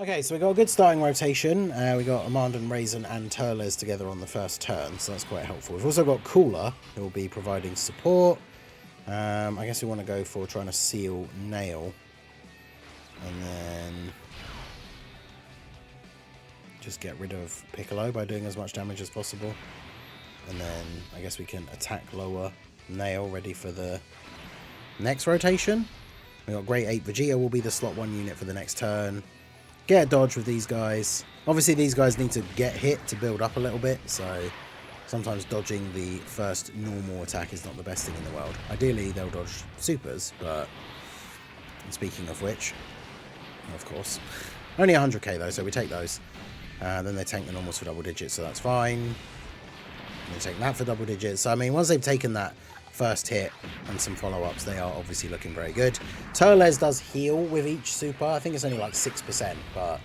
Okay, so we got a good starting rotation. We got Amandine, Raisin and Turles together on the first turn, so that's quite helpful. We've also got Cooler, who will be providing support. I guess we want to go for trying to seal Nail. And then just get rid of Piccolo by doing as much damage as possible. And then I guess we can attack lower Nail, ready for the next rotation. We got Great 8 Vegeta will be the slot 1 unit for the next turn. Get a dodge with these guys. Obviously these guys need to get hit to build up a little bit, so sometimes dodging the first normal attack is not the best thing in the world. Ideally they'll dodge supers, but speaking of which, of course, only 100k though, so we take those. Then they tank the normals for double digits, so that's fine. They take that for double digits. So I mean, once they've taken that first hit and some follow-ups, they are obviously looking very good. Turles does heal with each super. I think it's only like 6%, but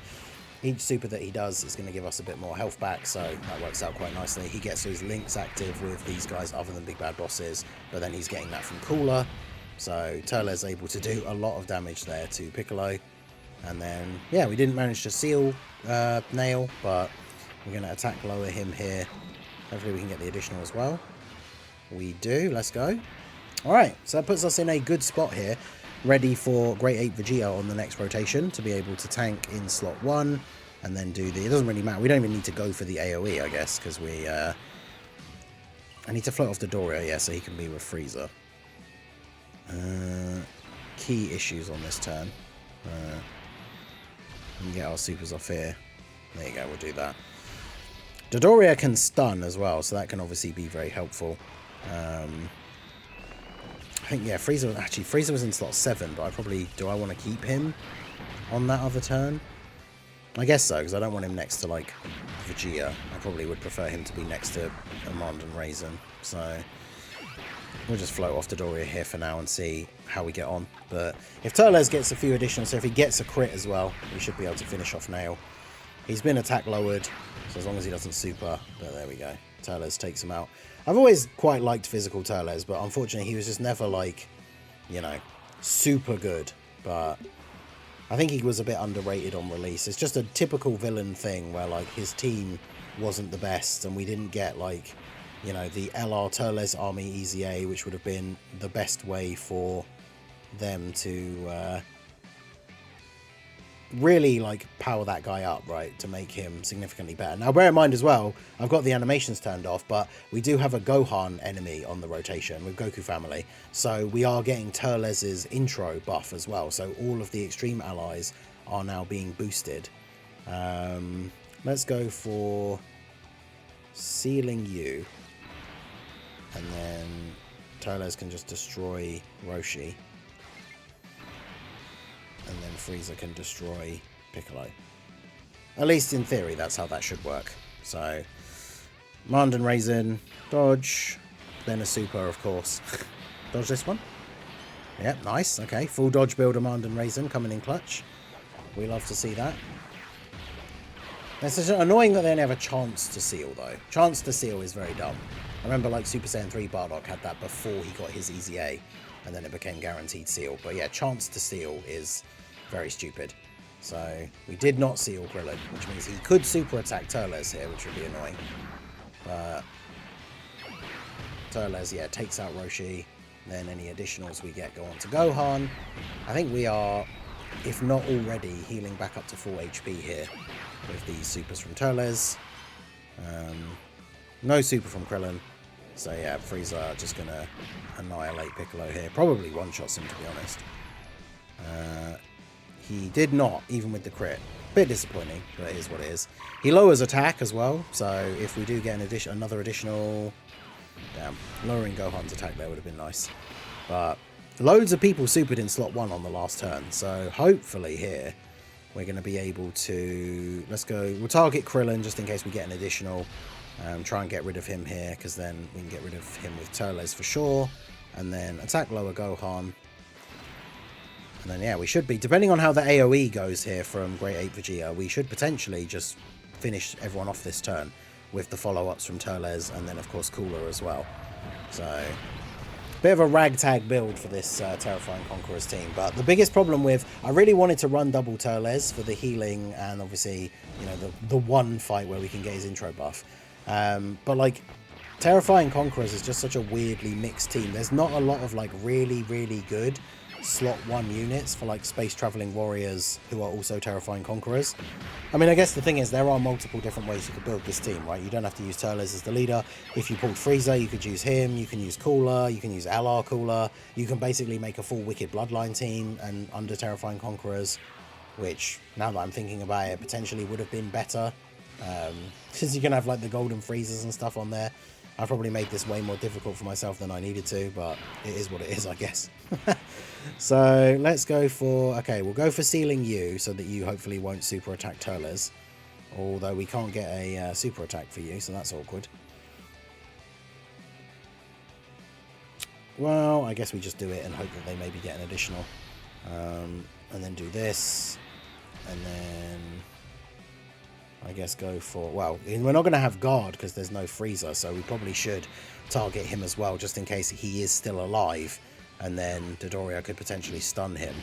each super that he does is going to give us a bit more health back, so that works out quite nicely. He gets his links active with these guys other than big bad bosses, but then he's getting that from Cooler. So Turles able to do a lot of damage there to Piccolo. And then, yeah, we didn't manage to seal Nail, but we're going to attack lower him here. Hopefully we can get the additional as well. We do. Let's go. Alright, so that puts us in a good spot here, ready for Great 8 Vegeta on the next rotation to be able to tank in slot 1 and then do the... It doesn't really matter. We don't even need to go for the AoE, I guess, because we... I need to float off the Doria, yeah, so he can be with Frieza. Key issues on this turn. We can get our supers off here. There you go, we'll do that. Dodoria can stun as well, so that can obviously be very helpful. I think, yeah, Frieza was in slot 7, but do I want to keep him on that other turn? I guess so, because I don't want him next to, like, Vegeta. I probably would prefer him to be next to Amand and Raisin. So we'll just float off Dodoria here for now and see how we get on. But if Turles gets a few additional, so if he gets a crit as well, we should be able to finish off Nail. He's been attack lowered, so as long as he doesn't super, but there we go. Turles takes him out. I've always quite liked physical Turles, but unfortunately he was just never like, you know, super good. But I think he was a bit underrated on release. It's just a typical villain thing where like his team wasn't the best and we didn't get like, you know, the LR Turles Army EZA, which would have been the best way for them to really like power that guy up, right, to make him significantly better. Now bear in mind as well, I've got the animations turned off, but we do have a Gohan enemy on the rotation with Goku family, so we are getting Turles's intro buff as well, so all of the extreme allies are now being boosted. Let's go for sealing you, and then Turles can just destroy Roshi. And then Frieza can destroy Piccolo. At least in theory, that's how that should work. So, Mand and Raisin, dodge, then a super, of course. Dodge this one. Yep, nice. Okay, full dodge build, Mand and Raisin coming in clutch. We love to see that. It's just annoying that they only have a chance to seal, though. Chance to seal is very dumb. I remember, like, Super Saiyan 3 Bardock had that before he got his EZA, and then it became guaranteed seal. But yeah, chance to seal is very stupid. So we did not seal Krillin, which means he could super attack Turles here, which would be annoying. But Turles, yeah, takes out Roshi. Then any additionals we get go on to Gohan. I think we are, if not already, healing back up to full HP here with these supers from Turles. No super from Krillin. So yeah, Frieza just going to annihilate Piccolo here. Probably one-shots him, to be honest. He did not, even with the crit. Bit disappointing, but it is what it is. He lowers attack as well, so if we do get another additional... Damn, lowering Gohan's attack there would have been nice. But loads of people supered in slot 1 on the last turn, so hopefully here we're going to be able to... Let's go... We'll target Krillin just in case we get an additional. Try and get rid of him here, because then we can get rid of him with Turles for sure. And then attack lower Gohan. And then, yeah, we should be, depending on how the AoE goes here from Great 8 Vegeta, we should potentially just finish everyone off this turn with the follow-ups from Turles and then, of course, Cooler as well. So, Bit of a ragtag build for this Terrifying Conquerors team, but the biggest problem with, I really wanted to run double Turles for the healing and obviously, you know, the one fight where we can get his intro buff. But like, Terrifying Conquerors is just such a weirdly mixed team. There's not a lot of like really, really good slot 1 units for like space traveling warriors who are also Terrifying Conquerors. I mean, I guess the thing is there are multiple different ways you could build this team, right? You don't have to use Turles as the leader. If you pulled Frieza, you could use him, you can use Cooler, you can use LR Cooler, you can basically make a full Wicked Bloodline team and under Terrifying Conquerors, which now that I'm thinking about it potentially would have been better, since you can have like the golden Friezas and stuff on there. I probably made this way more difficult for myself than I needed to, but it is what it is, I guess. So let's go for, okay, we'll go for sealing you so that you hopefully won't super attack Turles. Although we can't get a super attack for you, so that's awkward. Well, I guess we just do it and hope that they maybe get an additional. And then do this. And then I guess go for, well, we're not going to have guard because there's no Frieza, so we probably should target him as well, just in case he is still alive, and then Dodoria could potentially stun him.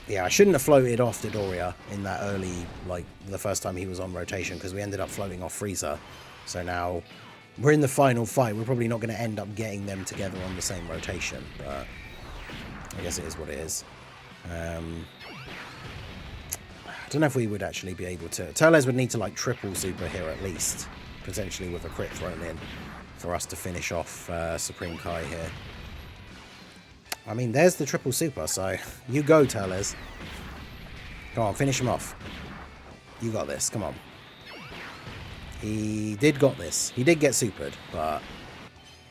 Yeah, I shouldn't have floated off Dodoria in that early, like, the first time he was on rotation, because we ended up floating off Frieza. So now we're in the final fight. We're probably not going to end up getting them together on the same rotation, but I guess it is what it is. I don't know if we would actually be able to. Turles would need to like triple super here at least, potentially with a crit thrown in, for us to finish off Supreme Kai here. I mean, there's the triple super, so you go, Turles. Come on, finish him off. You got this, come on. He did got this. He did get supered, but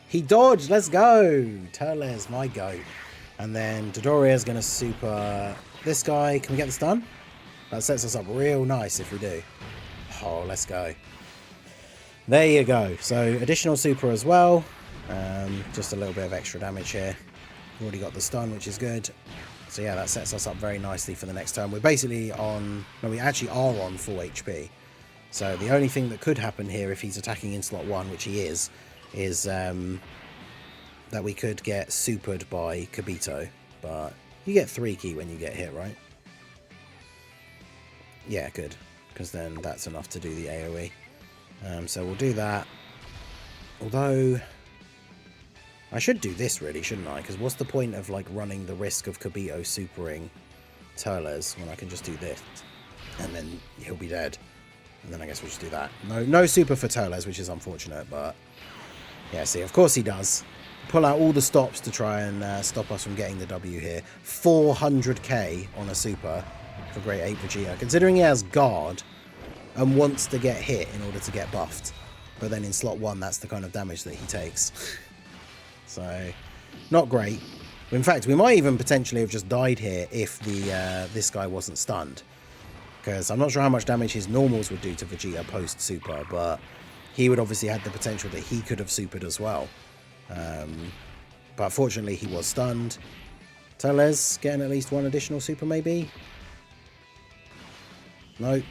he dodged. Let's go. Turles, my goat. And then Dodoria is going to super this guy. Can we get this done? That sets us up real nice if we do. Oh, let's go. There you go. So additional super as well. Just a little bit of extra damage here. Already got the stun, which is good. So yeah, that sets us up very nicely for the next turn. We're basically on, no, we actually are on full HP. So the only thing that could happen here if he's attacking in slot 1, which he is that we could get supered by Kibito. But you get 3 ki when you get hit, right? Yeah, good, because then that's enough to do the AoE. So we'll do that. Although I should do this really, shouldn't I? Because what's the point of like running the risk of Kibito supering Turles when I can just do this and then he'll be dead. And then I guess we'll just do that. No super for Turles, which is unfortunate, but yeah, see, of course he does. Pull out all the stops to try and stop us from getting the W here. 400k on a super for Grade 8 Vegeta, considering he has guard and wants to get hit in order to get buffed. But then in slot 1, that's the kind of damage that he takes. So, not great. In fact, we might even potentially have just died here if this guy wasn't stunned. Because I'm not sure how much damage his normals would do to Vegeta post-super, but he would obviously have the potential that he could have supered as well. But fortunately, he was stunned. Turles getting at least 1 additional super, maybe? No.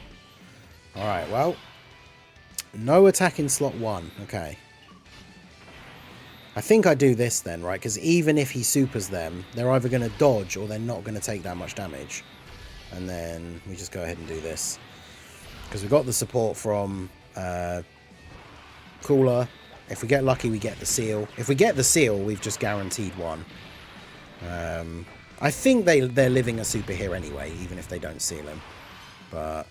Alright, well. No attack in slot 1. Okay. I think I do this then, right? Because even if he supers them, they're either going to dodge or they're not going to take that much damage. And then we just go ahead and do this. Because we've got the support from Cooler. If we get lucky, we get the seal. If we get the seal, we've just guaranteed 1. I think they're living a super here anyway, even if they don't seal him. But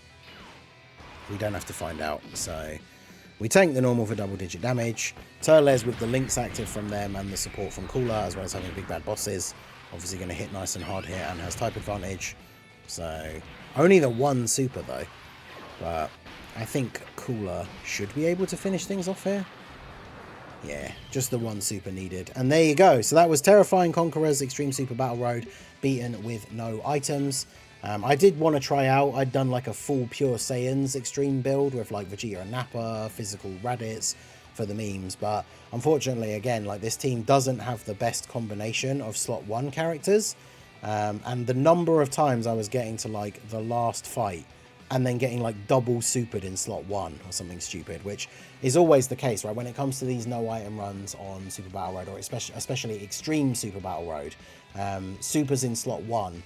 we don't have to find out. So we tank the normal for double-digit damage. Turles with the links active from them and the support from Cooler, as well as having big bad bosses. Obviously going to hit nice and hard here and has type advantage. So only the 1 super though. But I think Cooler should be able to finish things off here. Yeah, just the 1 super needed. And there you go. So that was Terrifying Conquerors Extreme Super Battle Road, beaten with no items. I did want to try out, I'd done like a full Pure Saiyans extreme build with like Vegeta and Nappa, physical Raditz for the memes, but unfortunately again, like this team doesn't have the best combination of slot 1 characters, and the number of times I was getting to like the last fight and then getting like double supered in slot 1 or something stupid, which is always the case, right? When it comes to these no item runs on Super Battle Road, or especially Extreme Super Battle Road, supers in slot 1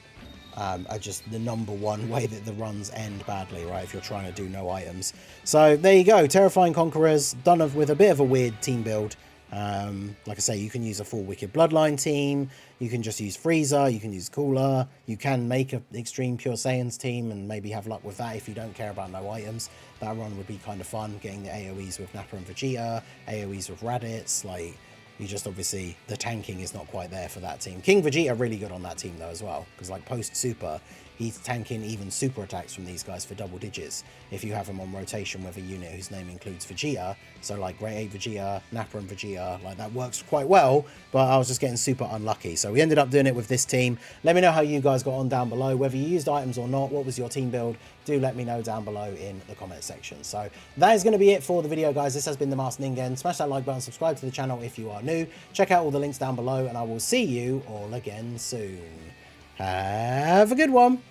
are just the #1 way that the runs end badly, right? If you're trying to do no items. So there you go, Terrifying Conquerors, done with a bit of a weird team build. Like I say, you can use a full Wicked Bloodline team, you can just use Frieza, you can use Cooler, you can make an Extreme Pure Saiyans team and maybe have luck with that if you don't care about no items. That run would be kind of fun, getting the AoEs with Nappa and Vegeta, AoEs with Raditz, like, you just obviously, the tanking is not quite there for that team. King Vegeta really good on that team though as well, because like post Super, he's tanking even super attacks from these guys for double digits if you have him on rotation with a unit whose name includes Vegeta. So like Grade 8 Vegeta, Nappa and Vegeta, like that works quite well, but I was just getting super unlucky. So we ended up doing it with this team. Let me know how you guys got on down below, whether you used items or not. What was your team build? Do let me know down below in the comment section. So that is going to be it for the video, guys. This has been the Masked Ningen. Smash that like button, subscribe to the channel if you are new. Check out all the links down below, and I will see you all again soon. Have a good one.